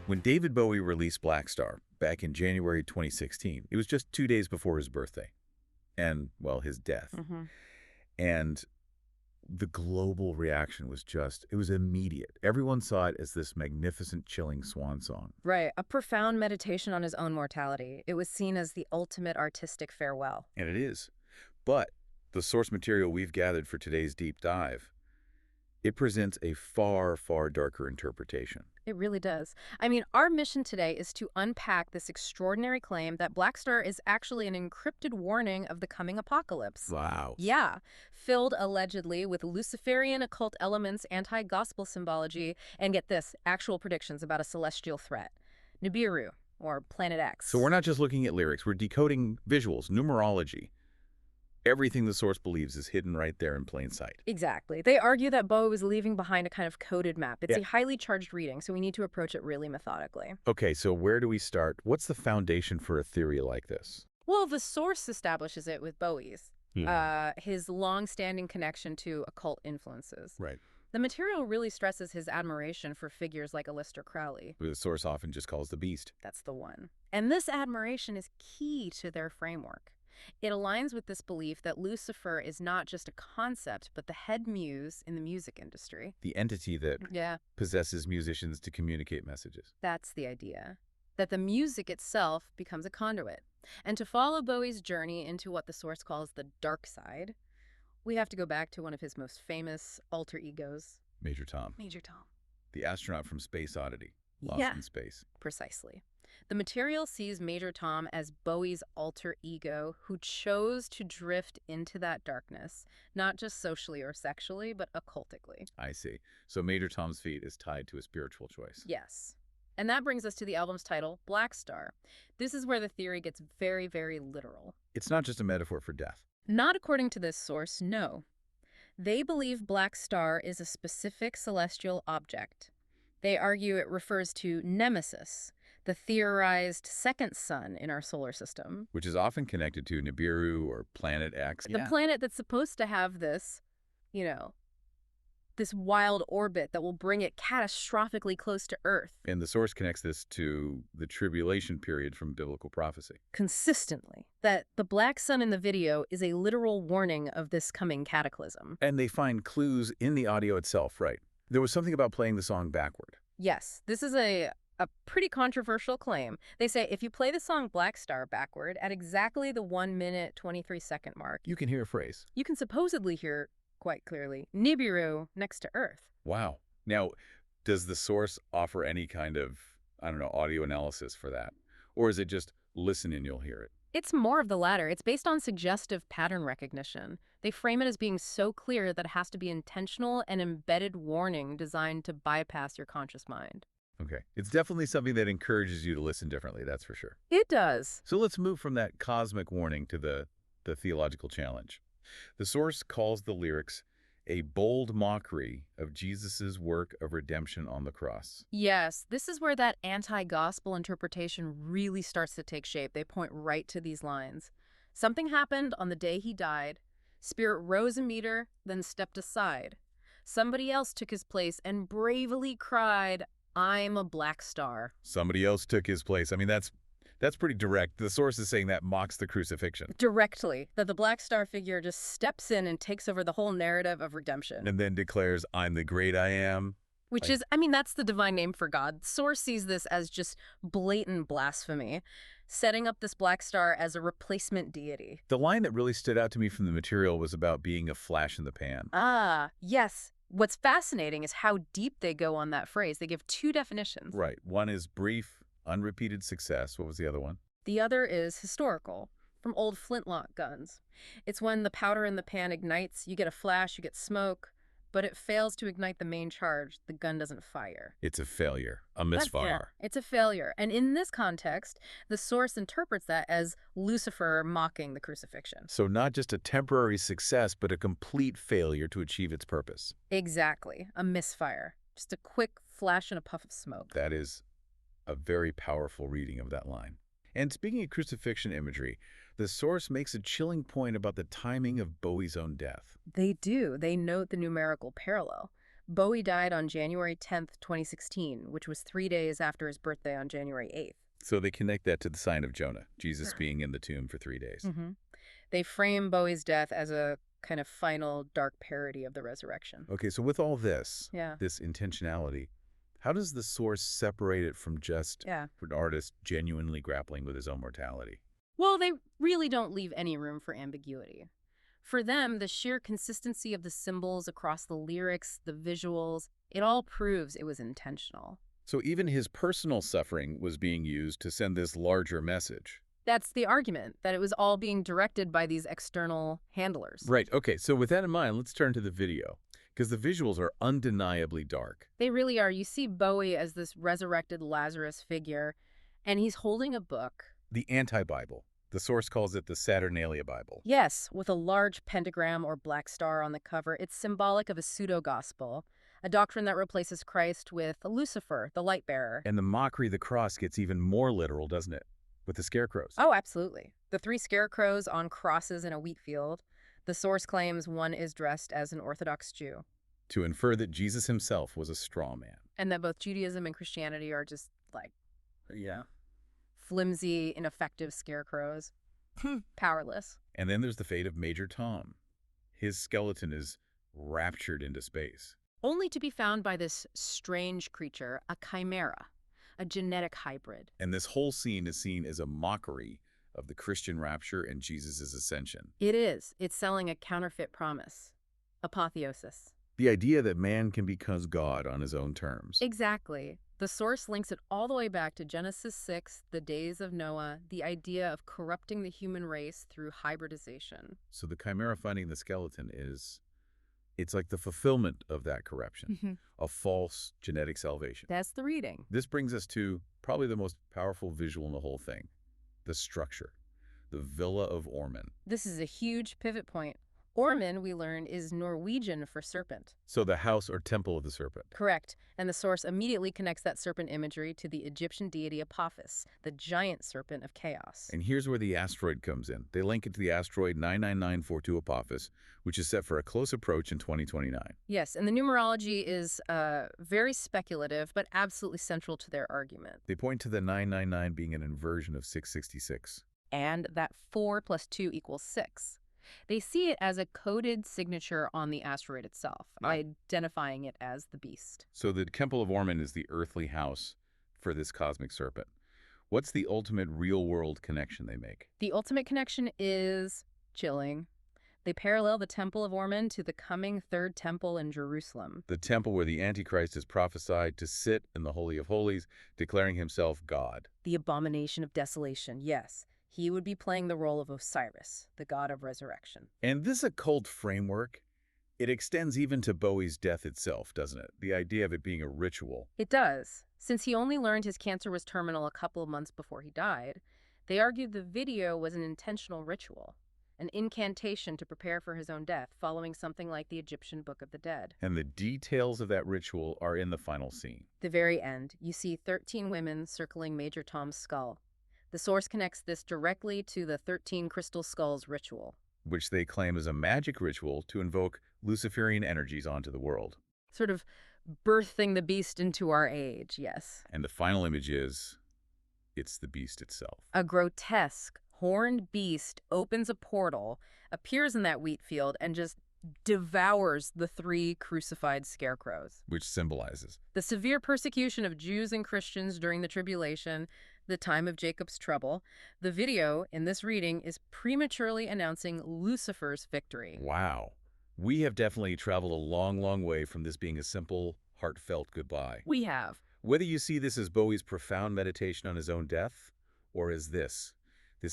When David Bowie released Black Star back in January 2016, it was just 2 days before his birthday and, well, his death. And the global reaction was it was immediate. Everyone saw it as this magnificent, chilling swan song. Right, a profound meditation on his own mortality. It was seen as the ultimate artistic farewell. And it is. But the source material we've gathered for today's deep dive, it presents a far, far darker interpretation. It really does. I mean, our mission today is to unpack this extraordinary claim that Black Star is actually an encrypted warning of the coming apocalypse. Wow. Yeah, filled allegedly with Luciferian occult elements, anti-gospel symbology, and get this, actual predictions about a celestial threat. Nibiru, or Planet X. So we're not just looking at lyrics, we're decoding visuals, numerology. Everything the source believes is hidden right there in plain sight. Exactly. They argue that Bowie was leaving behind a kind of coded map. It's a highly charged reading, so we need to approach it really methodically. Okay, so where do we start? What's the foundation for a theory like this? Well, the source establishes it with Bowie's, his long-standing connection to occult influences. Right. The material really stresses his admiration for figures like Aleister Crowley. The source often just calls the beast. That's the one. And this admiration is key to their framework. It aligns with this belief that Lucifer is not just a concept, but the head muse in the music industry. The entity that possesses musicians to communicate messages. That's the idea. That the music itself becomes a conduit. And to follow Bowie's journey into what the source calls the dark side, we have to go back to one of his most famous alter egos. Major Tom. Major Tom. The astronaut from Space Oddity. Lost in Space. Precisely. The material sees Major Tom as Bowie's alter ego who chose to drift into that darkness, not just socially or sexually, but occultically. I see. So Major Tom's fate is tied to a spiritual choice. Yes. And that brings us to the album's title, Black Star. This is where the theory gets very, very literal. It's not just a metaphor for death. Not according to this source, no. They believe Black Star is a specific celestial object. They argue it refers to Nemesis, the theorized second sun in our solar system. Which is often connected to Nibiru or Planet X. The planet that's supposed to have this, this wild orbit that will bring it catastrophically close to Earth. And the source connects this to the tribulation period from biblical prophecy. Consistently. That the black sun in the video is a literal warning of this coming cataclysm. And they find clues in the audio itself, right? There was something about playing the song backward. Yes, this is a pretty controversial claim. They say if you play the song Black Star backward at exactly the 1 minute, 23 second mark, you can hear a phrase. You can supposedly hear, quite clearly, Nibiru next to Earth. Wow. Now, does the source offer any kind of, audio analysis for that? Or is it just listen and you'll hear it? It's more of the latter. It's based on suggestive pattern recognition. They frame it as being so clear that it has to be intentional and embedded warning designed to bypass your conscious mind. Okay. It's definitely something that encourages you to listen differently, that's for sure. It does. So let's move from that cosmic warning to the theological challenge. The source calls the lyrics a bold mockery of Jesus's work of redemption on the cross. Yes, this is where that anti-gospel interpretation really starts to take shape. They point right to these lines. Something happened on the day he died. Spirit rose a meter, then stepped aside. Somebody else took his place and bravely cried, "I'm a black star." Somebody else took his place. I mean, that's pretty direct. The source is saying that mocks the crucifixion. Directly. That the black star figure just steps in and takes over the whole narrative of redemption. And then declares, "I'm the great I am." Which that's the divine name for God. The source sees this as just blatant blasphemy, setting up this black star as a replacement deity. The line that really stood out to me from the material was about being a flash in the pan. Ah, yes. What's fascinating is how deep they go on that phrase. They give two definitions. Right. One is brief, unrepeated success. What was the other one? The other is historical, from old flintlock guns. It's when the powder in the pan ignites, you get a flash, you get smoke, but it fails to ignite the main charge. The gun doesn't fire. It's a failure, a misfire. It's a failure. And in this context, the source interprets that as Lucifer mocking the crucifixion. So not just a temporary success, but a complete failure to achieve its purpose. Exactly. A misfire. Just a quick flash and a puff of smoke. That is a very powerful reading of that line. And speaking of crucifixion imagery, the source makes a chilling point about the timing of Bowie's own death. They do. They note the numerical parallel. Bowie died on January 10th, 2016, which was 3 days after his birthday on January 8th. So they connect that to the sign of Jonah, Jesus being in the tomb for 3 days. They frame Bowie's death as a kind of final dark parody of the resurrection. Okay, so with all this, Yeah. this intentionality, how does the source separate it from just an artist genuinely grappling with his own mortality? Well, they really don't leave any room for ambiguity. For them, the sheer consistency of the symbols across the lyrics, the visuals, it all proves it was intentional. So even his personal suffering was being used to send this larger message. That's the argument, that it was all being directed by these external handlers. Right. Okay, so with that in mind, let's turn to the video, because the visuals are undeniably dark. They really are. You see Bowie as this resurrected Lazarus figure, and he's holding a book. The anti-Bible. The source calls it the Saturnalia Bible. Yes, with a large pentagram or black star on the cover. It's symbolic of a pseudo-gospel, a doctrine that replaces Christ with Lucifer, the light bearer. And the mockery, the cross, gets even more literal, doesn't it? With the scarecrows. Oh, absolutely. The 3 scarecrows on crosses in a wheat field. The source claims one is dressed as an Orthodox Jew. To infer that Jesus himself was a straw man. And that both Judaism and Christianity are just, like, flimsy, ineffective scarecrows. Powerless. And then there's the fate of Major Tom. His skeleton is raptured into space. Only to be found by this strange creature, a chimera, a genetic hybrid. And this whole scene is seen as a mockery of the Christian rapture and Jesus' ascension. It is. It's selling a counterfeit promise. Apotheosis. The idea that man can become God on his own terms. Exactly. The source links it all the way back to Genesis 6, the days of Noah, the idea of corrupting the human race through hybridization. So the chimera finding the skeleton it's like the fulfillment of that corruption, a false genetic salvation. That's the reading. This brings us to probably the most powerful visual in the whole thing, the structure, the Villa of Ormen. This is a huge pivot point. Ormen, we learn, is Norwegian for serpent. So the house or temple of the serpent. Correct. And the source immediately connects that serpent imagery to the Egyptian deity Apophis, the giant serpent of chaos. And here's where the asteroid comes in. They link it to the asteroid 99942 Apophis, which is set for a close approach in 2029. Yes, and the numerology is very speculative, but absolutely central to their argument. They point to the 999 being an inversion of 666. And that 4 + 2 = 6. They see it as a coded signature on the asteroid itself, identifying it as the beast. So the Temple of Ormen is the earthly house for this cosmic serpent. What's the ultimate real-world connection they make? The ultimate connection is chilling. They parallel the Temple of Ormen to the coming Third Temple in Jerusalem. The temple where the Antichrist is prophesied to sit in the Holy of Holies, declaring himself God. The abomination of desolation, yes. He would be playing the role of Osiris, the god of resurrection. And this occult framework, it extends even to Bowie's death itself, doesn't it? The idea of it being a ritual. It does. Since he only learned his cancer was terminal a couple of months before he died, they argued the video was an intentional ritual, an incantation to prepare for his own death, following something like the Egyptian Book of the Dead. And the details of that ritual are in the final scene. The very end, you see 13 women circling Major Tom's skull. The source connects this directly to the 13 crystal skulls ritual, which they claim is a magic ritual to invoke Luciferian energies onto the world. Sort of birthing the beast into our age, yes. And the final image it's the beast itself. A grotesque, horned beast opens a portal, appears in that wheat field, and just devours the 3 crucified scarecrows. Which symbolizes the severe persecution of Jews and Christians during the tribulation, the time of Jacob's trouble. The video in this reading is prematurely announcing Lucifer's victory. Wow. We have definitely traveled a long, long way from this being a simple, heartfelt goodbye. We have. Whether you see this as Bowie's profound meditation on his own death, or as this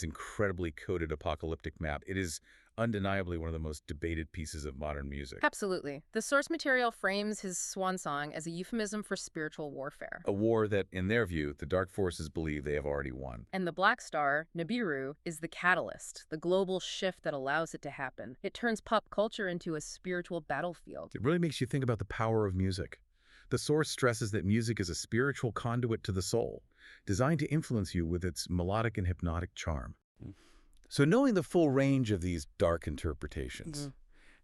incredibly coded apocalyptic map, it is undeniably one of the most debated pieces of modern music. Absolutely. The source material frames his swan song as a euphemism for spiritual warfare. A war that, in their view, the dark forces believe they have already won. And the black star, Nibiru, is the catalyst, the global shift that allows it to happen. It turns pop culture into a spiritual battlefield. It really makes you think about the power of music. The source stresses that music is a spiritual conduit to the soul, designed to influence you with its melodic and hypnotic charm. So knowing the full range of these dark interpretations,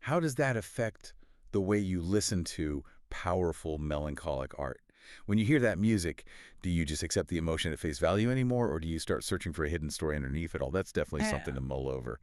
how does that affect the way you listen to, powerful, melancholic art. When you hear that music, do you just accept the emotion at face value anymore, or do you start searching for a hidden story underneath it all? That's definitely something to mull over.